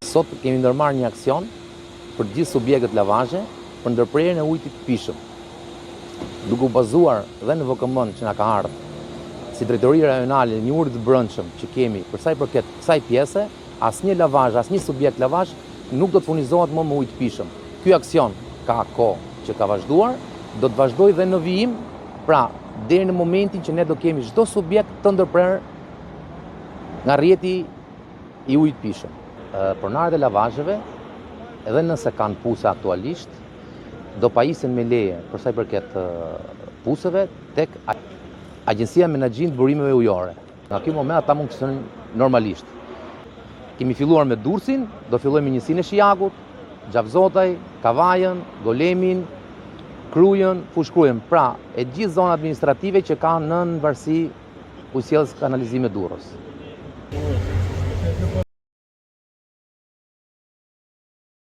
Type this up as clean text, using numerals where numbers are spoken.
Sot kemi ndërmarrë një aksion për gjithë subjektët lavazhe për ndërprerjen e ujit të pishëm. Duke u bazuar dhe në VKM-n që na ka ardhur si drejtori rajonale një urdhër të brendshëm që kemi për sa i përket kësaj pjese, asnjë lavazh, asnjë subjekt lavazh nuk do të furnizohet më me ujë të pishëm. Ky aksion ka kohë që ka vazhduar, do të vazhdojë dhe në vijim, pra deri në momentin që ne do kemi çdo subjekt të ndërprerë nga rrjeti i ujit të pishëm. Pronarët e lavazheve, edhe nëse kanë puse aktualisht, do pajisen me leje për sa i përket puseve tek Agjencia Menaxhimi të Burimeve Ujore. Nga ky moment ata mund të funksionojnë normalisht. Kemi filluar me Durrësin, do fillojmë me njësinë e Shijakut, Xhavzotaj, Kavajën, Golemin, Krujën, Fushkrujën, pra e gjithë zona administrative që kanë nën varësi ujësjellës kanalizimit Durrës.